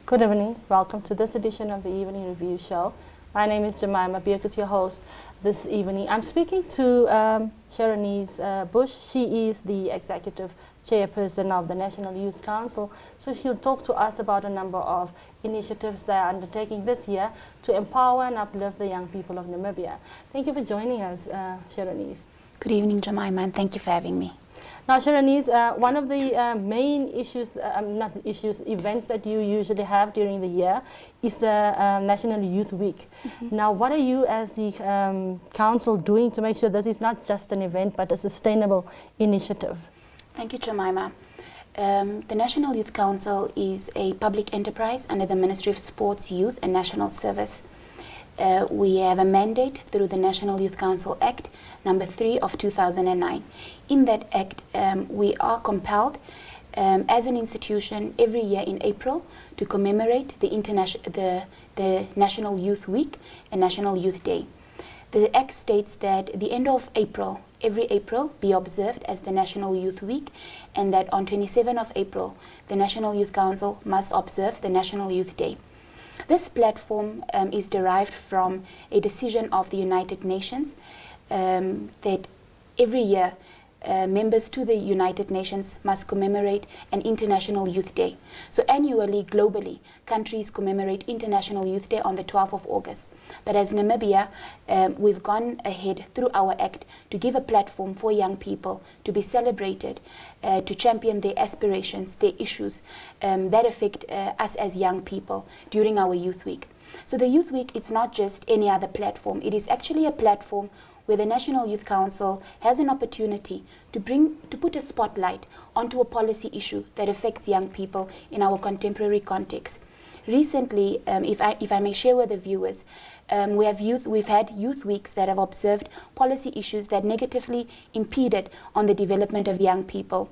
Good evening. Welcome to this edition of the Evening Review Show. My name is Jemima Birkett, your host this evening. I'm speaking to Sharonice Busch. She is the executive chairperson of the National Youth Council. So she'll talk to us about a number of initiatives they are undertaking this year to empower and uplift the young people of Namibia. Thank you for joining us, Sharonice. Good evening, Jemima, and thank you for having me. Now, Sharonice, one of the main events that you usually have during the year is the National Youth Week. Now, what are you as the council doing to make sure this is not just an event but a sustainable initiative? Thank you, Jemima. The National Youth Council is a public enterprise under the Ministry of Sports, Youth and National Service. We have a mandate through the National Youth Council Act number 3 of 2009. In that act, we are compelled as an institution every year in April to commemorate the National Youth Week and National Youth Day. The act states that the end of April, every April, be observed as the National Youth Week, and that on 27th of April, the National Youth Council must observe the National Youth Day. This platform is derived from a decision of the United Nations that every year members to the United Nations must commemorate an International Youth Day. So annually, globally, countries commemorate International Youth Day on the 12th of August. But as Namibia, we've gone ahead through our act to give a platform for young people to be celebrated, to champion their aspirations, their issues that affect us as young people during our Youth Week. So the Youth Week, it's not just any other platform. It is actually a platform where the National Youth Council has an opportunity to put a spotlight onto a policy issue that affects young people in our contemporary context. Recently, if I may share with the viewers, we've had youth weeks that have observed policy issues that negatively impeded on the development of young people.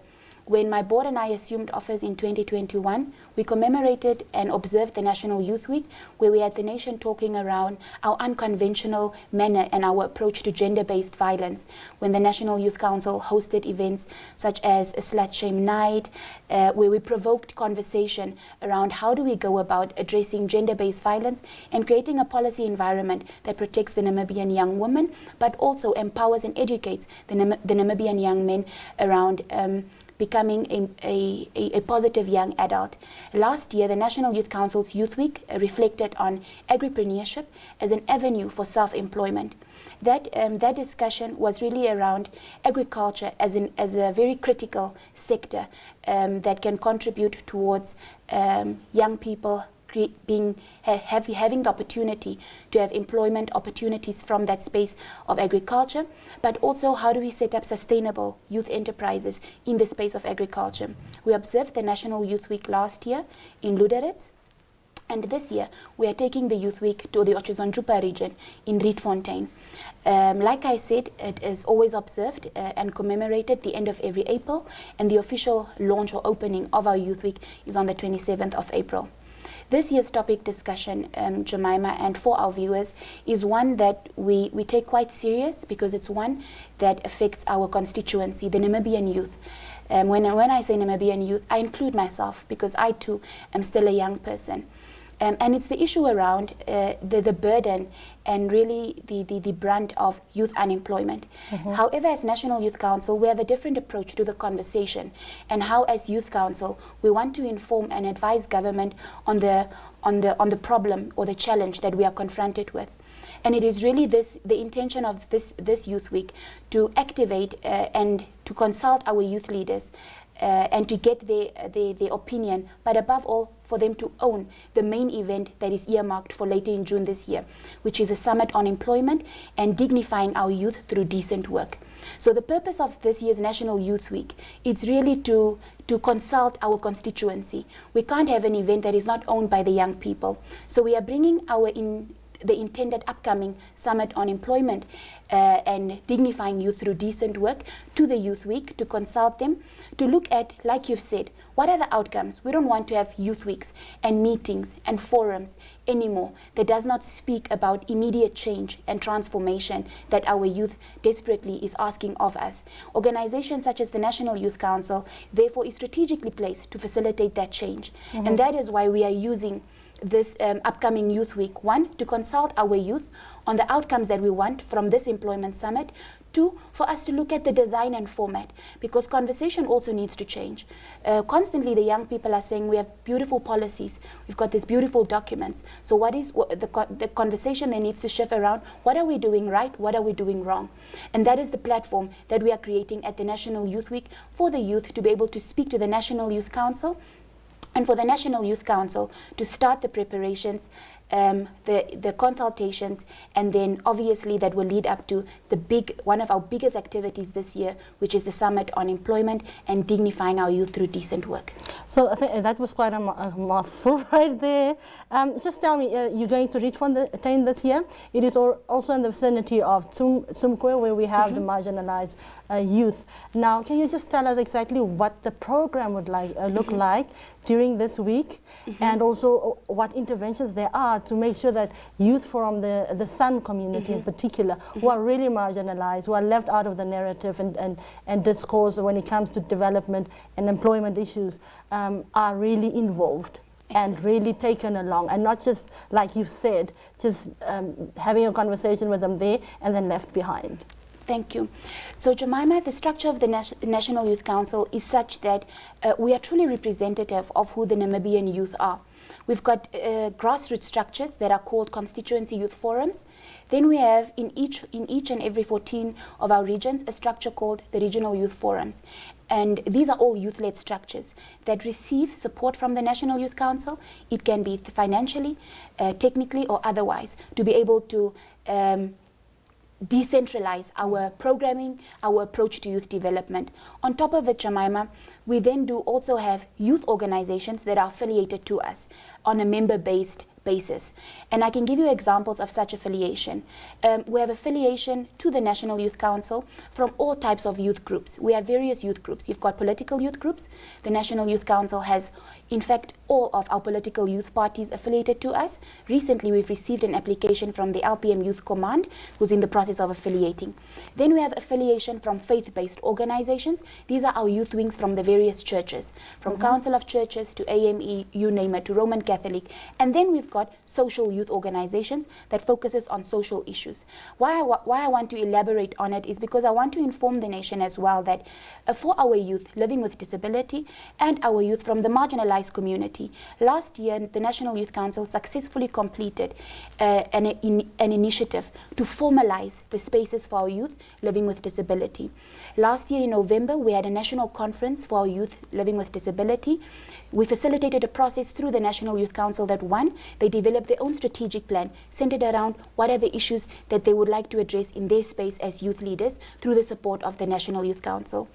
When my board and I assumed office in 2021, we commemorated and observed the National Youth Week, where we had the nation talking around our unconventional manner and our approach to gender-based violence. When the National Youth Council hosted events such as a Slut Shame Night, where we provoked conversation around how do we go about addressing gender-based violence and creating a policy environment that protects the Namibian young woman, but also empowers and educates the Namibian young men around becoming a positive young adult. Last year, the National Youth Council's Youth Week reflected on agripreneurship as an avenue for self-employment. That discussion was really around agriculture as a very critical sector that can contribute towards young people having the opportunity to have employment opportunities from that space of agriculture, but also how do we set up sustainable youth enterprises in the space of agriculture. We observed the National Youth Week last year in Luderitz, and this year we are taking the Youth Week to the Otjozondjupa region in Rietfontein. Like I said, it is always observed and commemorated the end of every April, and the official launch or opening of our Youth Week is on the 27th of April. This year's topic discussion, Jemima, and for our viewers, is one that we take quite serious because it's one that affects our constituency, the Namibian youth. When I say Namibian youth, I include myself because I too am still a young person. And it's the issue around the burden and really the brunt of youth unemployment. However, as National Youth Council, we have a different approach to the conversation, and how as Youth Council we want to inform and advise government on the problem or the challenge that we are confronted with. And it is really the intention of this Youth Week to activate and to consult our youth leaders and to get their opinion, but above all, for them to own the main event that is earmarked for later in June this year, which is a summit on employment and dignifying our youth through decent work. So the purpose of this year's National Youth Week is really to consult our constituency. We can't have an event that is not owned by the young people. So we are bringing the intended upcoming Summit on Employment and Dignifying Youth Through Decent Work to the Youth Week to consult them, to look at, like you've said, what are the outcomes? We don't want to have youth weeks and meetings and forums anymore that does not speak about immediate change and transformation that our youth desperately is asking of us. Organizations such as the National Youth Council, therefore, is strategically placed to facilitate that change. And that is why we are using this upcoming Youth Week, one, to consult our youth on the outcomes that we want from this employment summit, two, for us to look at the design and format, because conversation also needs to change. Constantly the young people are saying we have beautiful policies, we've got these beautiful documents, so what is the conversation that needs to shift around? What are we doing right? What are we doing wrong? And that is the platform that we are creating at the National Youth Week for the youth to be able to speak to the National Youth Council, and for the National Youth Council to start the preparations, the consultations, and then obviously that will lead up to one of our biggest activities this year, which is the Summit on Employment and Dignifying Our Youth Through Decent Work. So I think that was quite a mouthful right there. Just tell me, you're going to reach Fontaine this year. It is also in the vicinity of Tsumkwe, where we have the marginalized youth. Now, can you just tell us exactly what the program would look like during this week, and also what interventions there are to make sure that youth from the Sun community in particular, who are really marginalized, who are left out of the narrative and discourse when it comes to development and employment issues, are really involved. Excellent. And really taken along, and not just, like you said, just having a conversation with them there and then left behind. Thank you. So Jemima, the structure of the National Youth Council is such that we are truly representative of who the Namibian youth are. We've got grassroots structures that are called constituency youth forums. Then we have in each and every 14 of our regions a structure called the regional youth forums. And these are all youth-led structures that receive support from the National Youth Council. It can be financially, technically, or otherwise, to be able to decentralize our programming, our approach to youth development. On top of it, Jemima, we then do also have youth organizations that are affiliated to us on a member-based basis. And I can give you examples of such affiliation. We have affiliation to the National Youth Council from all types of youth groups. We have various youth groups. You've got political youth groups. The National Youth Council has, in fact, all of our political youth parties affiliated to us. Recently, we've received an application from the LPM Youth Command, who's in the process of affiliating. Then we have affiliation from faith-based organizations. These are our youth wings from the various churches, from Council of Churches to AME, you name it, to Roman Catholic. And then we've got social youth organizations that focuses on social issues. Why I want to elaborate on it is because I want to inform the nation as well that for our youth living with disability and our youth from the marginalized community, last year the National Youth Council successfully completed an initiative to formalize the spaces for our youth living with disability. Last year in November, we had a national conference for our youth living with disability. We facilitated a process through the National Youth Council that, one, they developed their own strategic plan centered around what are the issues that they would like to address in their space as youth leaders through the support of the National Youth Council.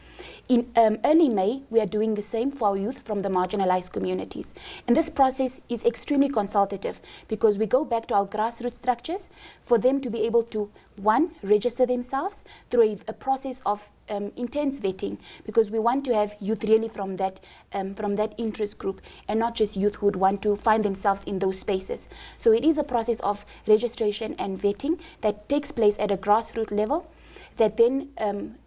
In early May, we are doing the same for our youth from the marginalized communities. And this process is extremely consultative because we go back to our grassroots structures for them to be able to, one, register themselves through a process of intense vetting, because we want to have youth really from that interest group and not just youth who would want to find themselves in those spaces. So it is a process of registration and vetting that takes place at a grassroots level that then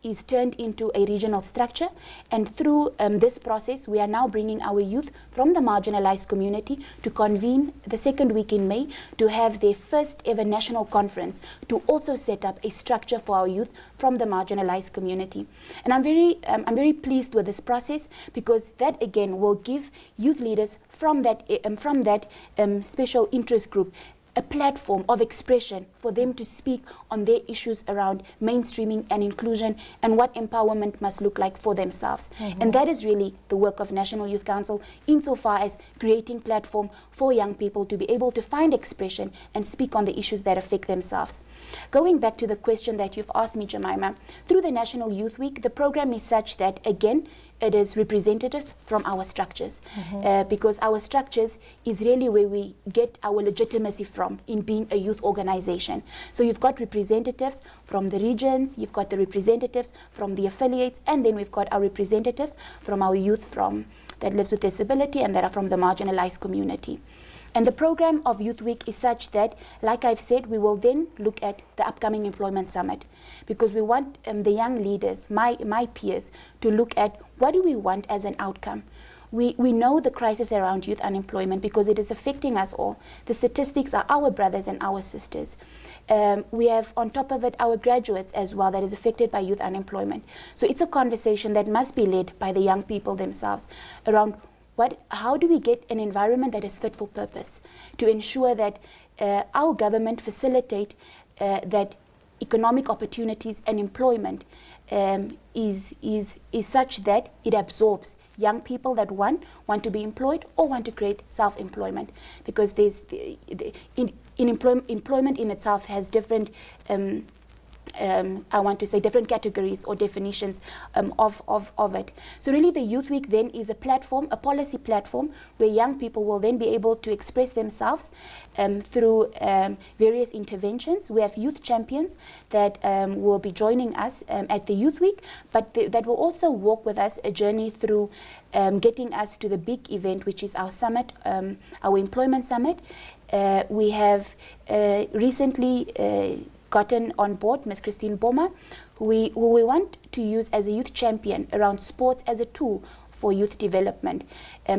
is turned into a regional structure. And through this process, we are now bringing our youth from the marginalized community to convene the second week in May to have their first ever national conference to also set up a structure for our youth from the marginalized community. And I'm very pleased with this process because that again will give youth leaders from that special interest group a platform of expression for them to speak on their issues around mainstreaming and inclusion and what empowerment must look like for themselves. And that is really the work of National Youth Council insofar as creating platform for young people to be able to find expression and speak on the issues that affect themselves. Going back to the question that you've asked me, Jemima, through the National Youth Week, the program is such that, again, it is representatives from our structures because our structures is really where we get our legitimacy from. from in being a youth organization. So you've got representatives from the regions, you've got the representatives from the affiliates, and then we've got our representatives from our youth that lives with disability and that are from the marginalized community. And the program of Youth Week is such that, like I've said, we will then look at the upcoming employment summit, because we want the young leaders, my peers, to look at what do we want as an outcome. We know the crisis around youth unemployment because it is affecting us all. The statistics are our brothers and our sisters. We have on top of it our graduates as well that is affected by youth unemployment. So it's a conversation that must be led by the young people themselves around how do we get an environment that is fit for purpose to ensure that our government facilitate that economic opportunities and employment is such that it absorbs young people that want to be employed or want to create self-employment, because there's employment in itself has different I want to say different categories or definitions of it. So really the Youth Week then is a platform, a policy platform, where young people will then be able to express themselves through various interventions. We have youth champions that will be joining us at the Youth Week, but that will also walk with us a journey through getting us to the big event, which is our summit, our employment summit. We have recently gotten on board Ms. Christine Boma, who we want to use as a youth champion around sports as a tool for youth development.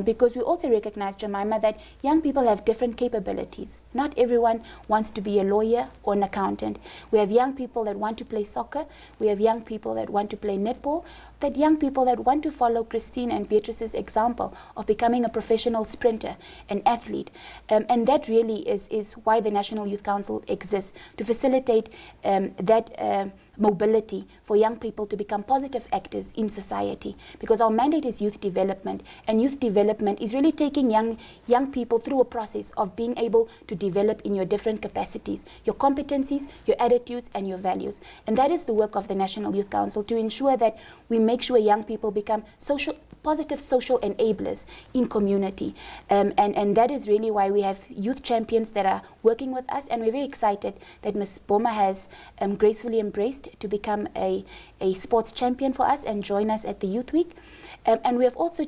Because we also recognize, Jemima, that young people have different capabilities. Not everyone wants to be a lawyer or an accountant. We have young people that want to play soccer. We have young people that want to play netball. That young people that want to follow Christine and Beatrice's example of becoming a professional sprinter, an athlete. And that really is why the National Youth Council exists, to facilitate that mobility for young people to become positive actors in society, because our mandate is youth development, and youth development is really taking young people through a process of being able to develop in your different capacities, your competencies, your attitudes, and your values. And that is the work of the National Youth Council, to ensure that we make sure young people become positive social enablers in community. And that is really why we have youth champions that are working with us, and we're very excited that Ms. Boma has gracefully embraced to become a sports champion for us and join us at the Youth Week. And we have also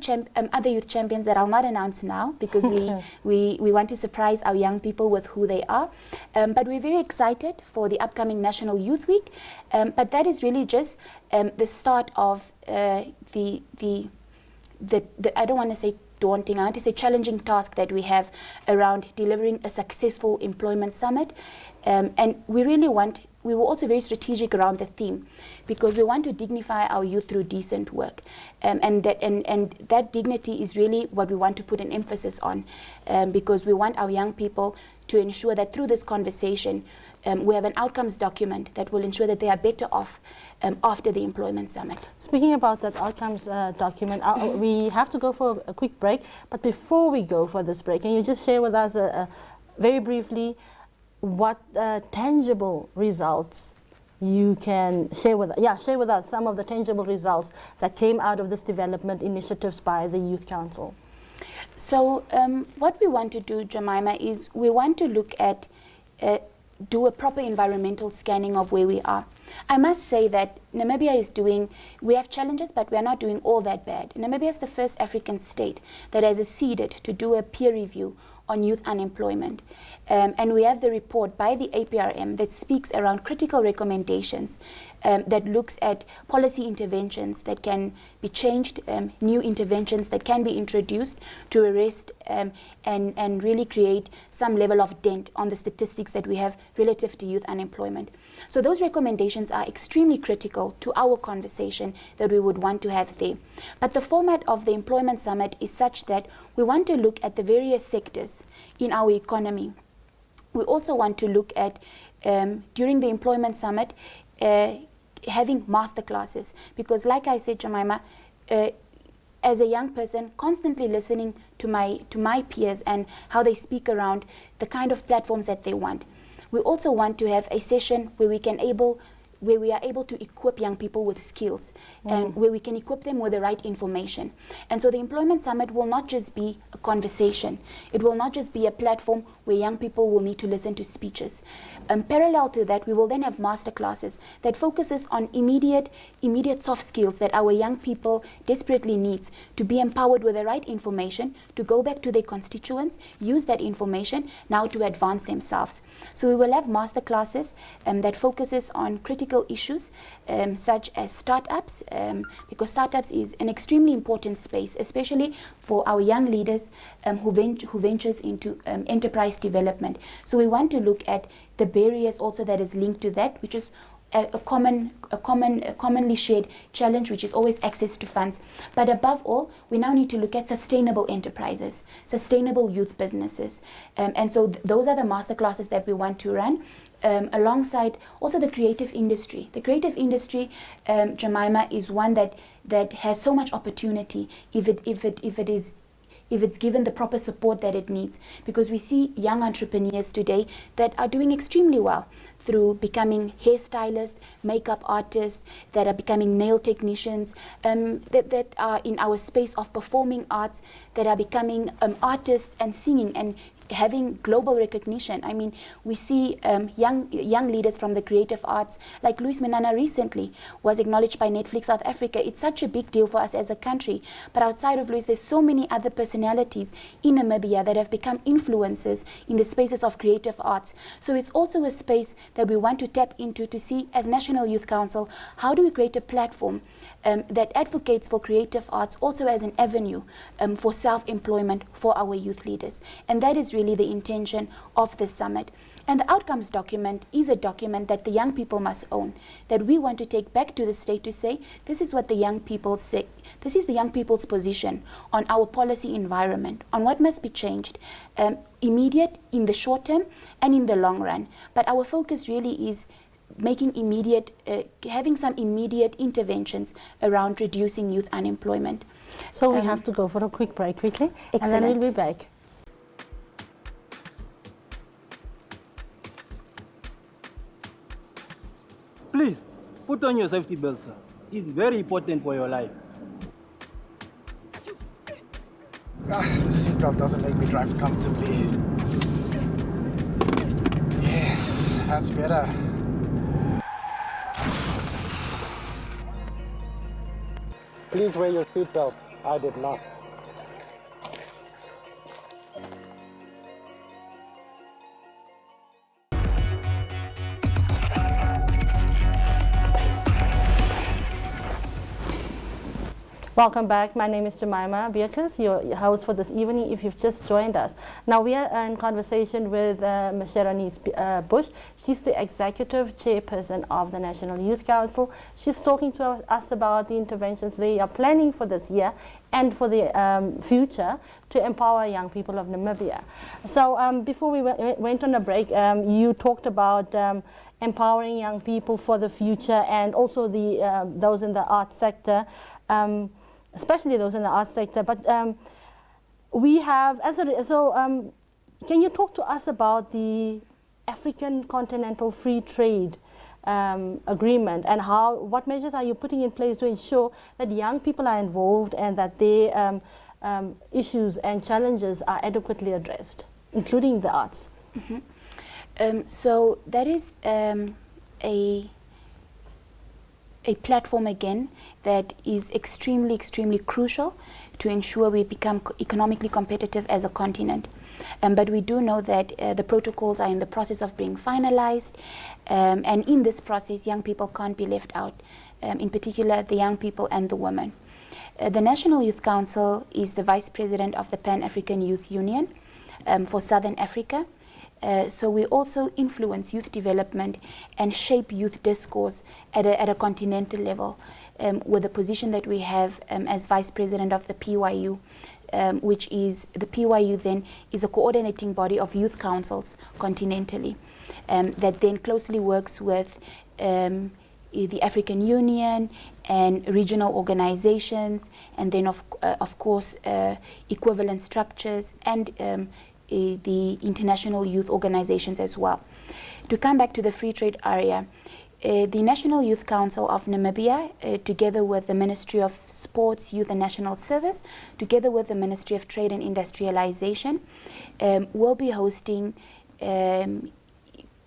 other youth champions that I'll not announce now, because we want to surprise our young people with who they are. But we're very excited for the upcoming National Youth Week. But that is really just the start of the I don't want to say daunting, I want to say challenging task that we have around delivering a successful employment summit. And we were also very strategic around the theme, because we want to dignify our youth through decent work. And that dignity is really what we want to put an emphasis on, because we want our young people to ensure that through this conversation, we have an outcomes document that will ensure that they are better off after the employment summit. Speaking about that outcomes document, we have to go for a quick break, but before we go for this break, can you just share with us very briefly what tangible results you can share with us some of the tangible results that came out of this development initiatives by the Youth Council? So what we want to do, Jemima, is we want to look at do a proper environmental scanning of where we are. I must say that Namibia we have challenges, but we are not doing all that bad. Namibia is the first African state that has acceded to do a peer review on youth unemployment. And we have the report by the APRM that speaks around critical recommendations that looks at policy interventions that can be changed, new interventions that can be introduced to arrest and really create some level of dent on the statistics that we have relative to youth unemployment. So those recommendations are extremely critical to our conversation that we would want to have there. But the format of the employment summit is such that we want to look at the various sectors in our economy. We also want to look at, during the employment summit, having master classes, because like I said, Jemima, as a young person, constantly listening to my peers and how they speak around the kind of platforms that they want. We also want to have a session where we can where we are able to equip young people with skills and where we can equip them with the right information. And so the Employment Summit will not just be a conversation. It will not just be a platform where young people will need to listen to speeches. Parallel to that, we will then have master classes that focuses on immediate soft skills that our young people desperately needs to be empowered with the right information, to go back to their constituents, use that information now to advance themselves. So we will have master classes that focuses on critical issues such as startups, because startups is an extremely important space, especially for our young leaders who ventures into enterprise development. So we want to look at the barriers also that is linked to that, which is a commonly shared challenge, which is always access to funds. But above all, we now need to look at sustainable enterprises, sustainable youth businesses. And so those are the master classes that we want to run, alongside also the creative industry. The creative industry, Jemima, is one that has so much opportunity if it's given the proper support that it needs, because we see young entrepreneurs today that are doing extremely well through becoming hairstylists, makeup artists, that are becoming nail technicians, that are in our space of performing arts, that are becoming artists and singing and having global recognition. I mean, we see young leaders from the creative arts, like Luis Menana recently was acknowledged by Netflix South Africa. It's such a big deal for us as a country. But outside of Luis, there's so many other personalities in Namibia that have become influencers in the spaces of creative arts. So it's also a space that we want to tap into to see, as National Youth Council, how do we create a platform that advocates for creative arts also as an avenue for self-employment for our youth leaders. And that is really the intention of this summit. And the outcomes document is a document that the young people must own, that we want to take back to the state to say, this is what the young people say, this is the young people's position on our policy environment, on what must be changed, immediate, in the short term, and in the long run. But our focus really is making having some immediate interventions around reducing youth unemployment. So we have to go for a quick break quickly, excellent. And then we'll be back. Please, put on your safety belt, sir. It's very important for your life. The seatbelt doesn't make me drive comfortably. Yes, that's better. Please wear your seatbelt. I did not. Welcome back. My name is Jemima Busch, your host for this evening, if you've just joined us. Now we are in conversation with Ms. Sharonice Busch. She's the executive chairperson of the National Youth Council. She's talking to us about the interventions they are planning for this year and for the future to empower young people of Namibia. So before we went on a break, you talked about empowering young people for the future, and also the those in the arts sector. Especially those in the arts sector, but we have, can you talk to us about the African Continental Free Trade Agreement, and what measures are you putting in place to ensure that young people are involved and that their issues and challenges are adequately addressed, including the arts? Mm-hmm. So that is a platform again that is extremely crucial to ensure we become economically competitive as a continent. But we do know that the protocols are in the process of being finalized, and in this process young people can't be left out, in particular the young people and the women. The National Youth Council is the vice president of the Pan-African Youth Union for Southern Africa. So we also influence youth development and shape youth discourse at a continental level, with the position that we have as vice president of the PYU, which is, the PYU then is a coordinating body of youth councils continentally, that then closely works with the African Union and regional organizations, and then of course equivalent structures and the international youth organizations as well. To come back to the free trade area, The National Youth Council of Namibia, together with the Ministry of Sports, Youth and National Service, together with the Ministry of Trade and Industrialization, will be hosting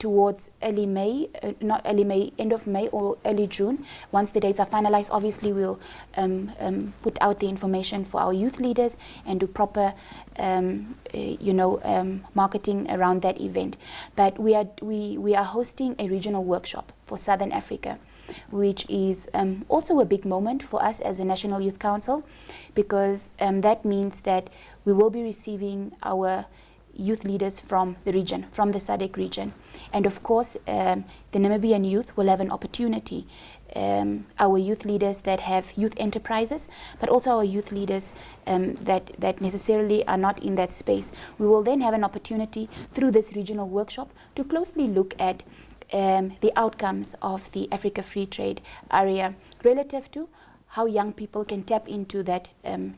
towards early May, not early May, end of May or early June. Once the dates are finalized, obviously we'll put out the information for our youth leaders and do proper marketing around that event. But we are hosting a regional workshop for Southern Africa, which is also a big moment for us as a National Youth Council, because that means that we will be receiving our youth leaders from the region, from the SADC region. And of course, the Namibian youth will have an opportunity. Our youth leaders that have youth enterprises, but also our youth leaders that necessarily are not in that space. We will then have an opportunity through this regional workshop to closely look at the outcomes of the Africa Free Trade Area relative to how young people can tap into that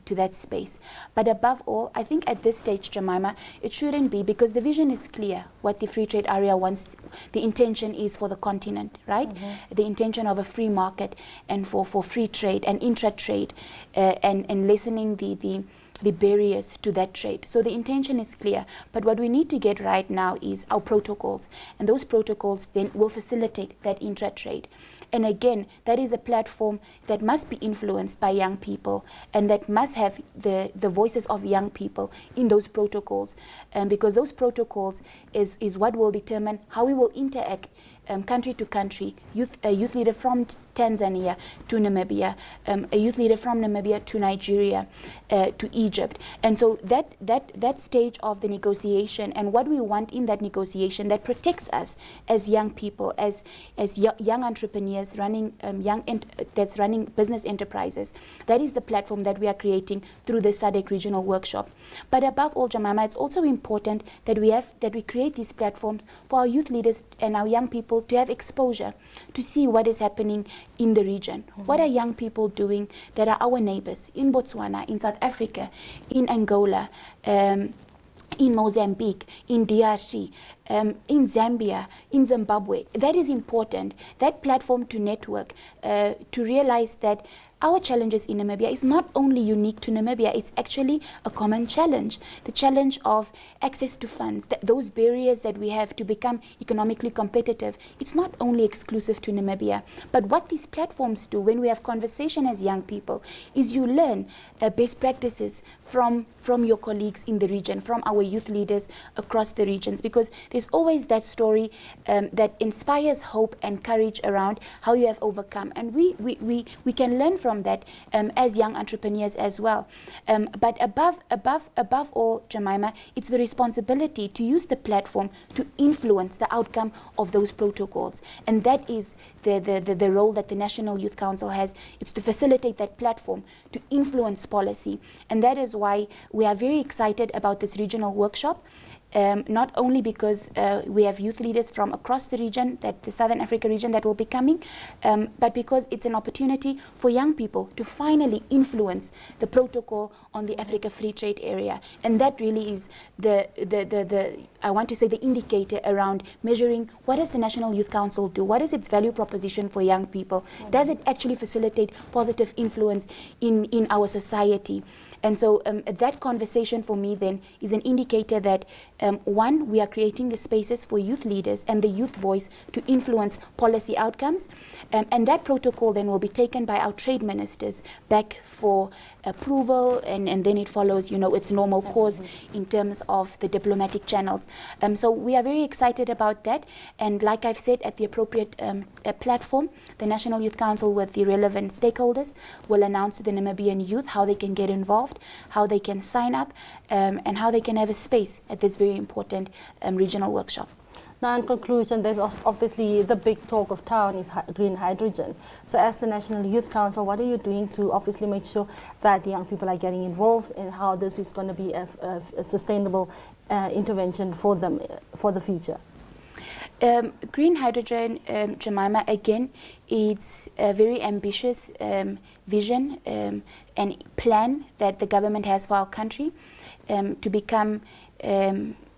to that space. But above all, I think at this stage, Jemima, it shouldn't be, because the vision is clear what the free trade area wants. The intention is for the continent, right? Mm-hmm. The intention of a free market and for free trade and intra-trade and lessening the barriers to that trade. So the intention is clear, but what we need to get right now is our protocols, and those protocols then will facilitate that intra-trade. And again, that is a platform that must be influenced by young people, and that must have the voices of young people in those protocols, because those protocols is what will determine how we will interact country to country, a youth leader from Tanzania to Namibia, a youth leader from Namibia to Nigeria, to Egypt. And so that stage of the negotiation, and what we want in that negotiation that protects us as young people, as young entrepreneurs running that's running business enterprises, that is the platform that we are creating through the SADC regional workshop. But above all, Jemima, it's also important that we create these platforms for our youth leaders and our young people to have exposure, to see what is happening in the region. Mm-hmm. What are young people doing that are our neighbors in Botswana, in South Africa, in Angola, in Mozambique, in DRC, in Zambia, in Zimbabwe? That is important, that platform to network, to realize that our challenges in Namibia is not only unique to Namibia, it's actually a common challenge. The challenge of access to funds, those barriers that we have to become economically competitive, it's not only exclusive to Namibia. But what these platforms do when we have conversation as young people is you learn best practices from your colleagues in the region, from our youth leaders across the regions, because there's always that story that inspires hope and courage around how you have overcome. And we can learn from that as young entrepreneurs as well. But above all, Jemima, it's the responsibility to use the platform to influence the outcome of those protocols. And that is the role that the National Youth Council has. It's to facilitate that platform to influence policy. And that is why we are very excited about this regional workshop. Not only because we have youth leaders from across the region, the Southern Africa region that will be coming, but because it's an opportunity for young people to finally influence the protocol on the Africa Free Trade Area. And that really is I want to say the indicator around measuring what does the National Youth Council do? What is its value proposition for young people? Mm-hmm. Does it actually facilitate positive influence in our society? And so that conversation for me then is an indicator that one, we are creating the spaces for youth leaders and the youth voice to influence policy outcomes. And that protocol then will be taken by our trade ministers back for approval, and then it follows, its normal course in terms of the diplomatic channels. So we are very excited about that. And like I've said, at the appropriate platform, the National Youth Council with the relevant stakeholders will announce to the Namibian youth how they can get involved, how they can sign up, and how they can have a space at this very important regional workshop. Now, in conclusion, there's obviously the big talk of town is green hydrogen. So as the National Youth Council, what are you doing to obviously make sure that the young people are getting involved in how this is going to be a sustainable intervention for them for the future? Green hydrogen, Jemima, again, it's a very ambitious vision and plan that the government has for our country to become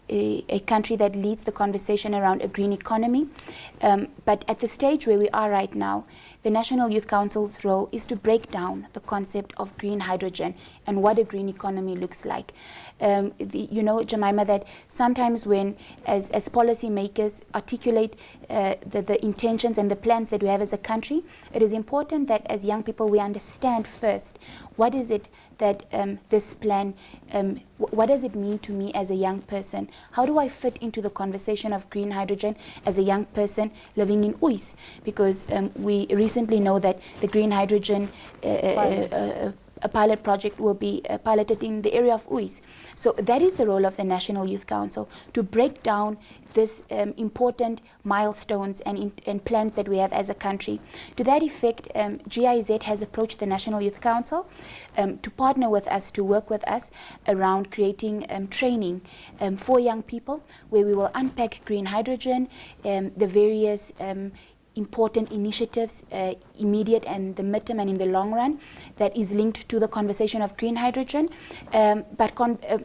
a country that leads the conversation around a green economy. But at the stage where we are right now, the National Youth Council's role is to break down the concept of green hydrogen and what a green economy looks like. You know, Jemima, that sometimes when, as policymakers articulate the intentions and the plans that we have as a country, it is important that as young people we understand first what is it that this plan, what does it mean to me as a young person? How do I fit into the conversation of green hydrogen as a young person living in Uys? Because we recently know that the green hydrogen a pilot project will be piloted in the area of Uys. So that is the role of the National Youth Council, to break down this important milestones and plans that we have as a country. To that effect, GIZ has approached the National Youth Council to partner with us, to work with us around creating training for young people, where we will unpack green hydrogen, the various important initiatives, immediate and the midterm and in the long run, that is linked to the conversation of green hydrogen. But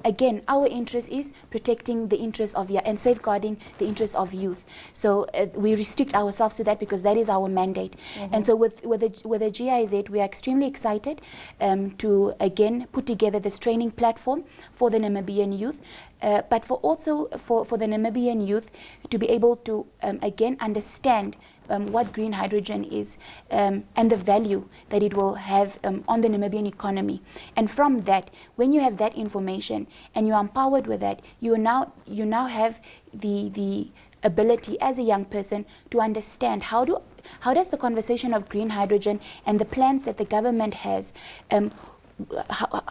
again, our interest is protecting the interests of and safeguarding the interests of youth. So we restrict ourselves to that because that is our mandate. And so with the GIZ, we are extremely excited to again put together this training platform for the Namibian youth. But for the Namibian youth to be able to again understand what green hydrogen is and the value that it will have on the Namibian economy. And from that, when you have that information and you are empowered with that, you now have the ability as a young person to understand how does the conversation of green hydrogen and the plans that the government has,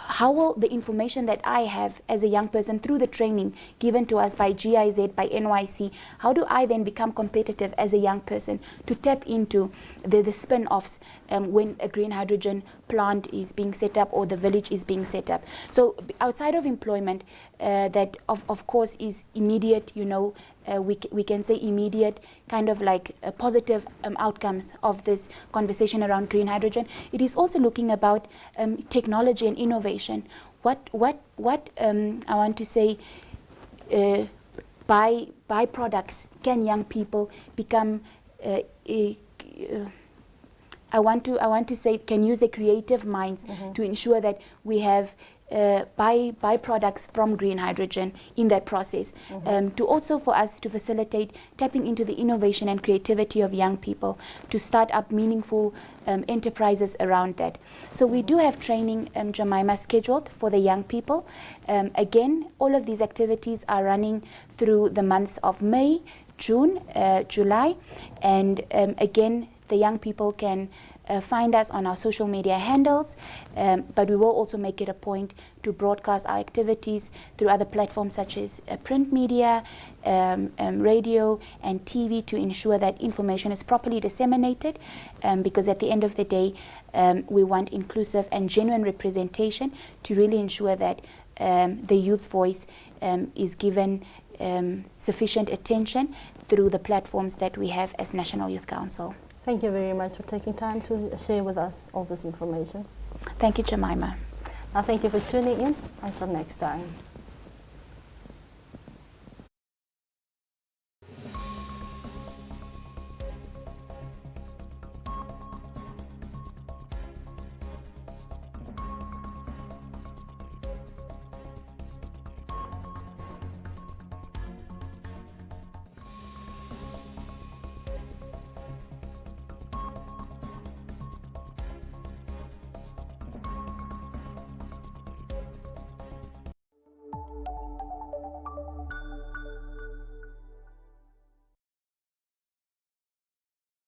how will the information that I have as a young person through the training given to us by GIZ, by NYC, how do I then become competitive as a young person to tap into the spin-offs when a green hydrogen plant is being set up or the village is being set up. So outside of employment, that of course is immediate, you know, we can say immediate kind of like positive outcomes of this conversation around green hydrogen. It is also looking about technology and innovation. What I want to say, by products can young people become I want to say can use their creative minds to ensure that we have byproducts from green hydrogen in that process. To also for us to facilitate tapping into the innovation and creativity of young people to start up meaningful enterprises around that. So we do have training, Jemima, scheduled for the young people. Again, all of these activities are running through the months of May, June, July, and again, the young people can find us on our social media handles, but we will also make it a point to broadcast our activities through other platforms such as print media, radio and TV, to ensure that information is properly disseminated, because at the end of the day, we want inclusive and genuine representation to really ensure that the youth voice is given sufficient attention through the platforms that we have as National Youth Council. Thank you very much for taking time to share with us all this information. Thank you, Jemima. Now, thank you for tuning in. Until next time.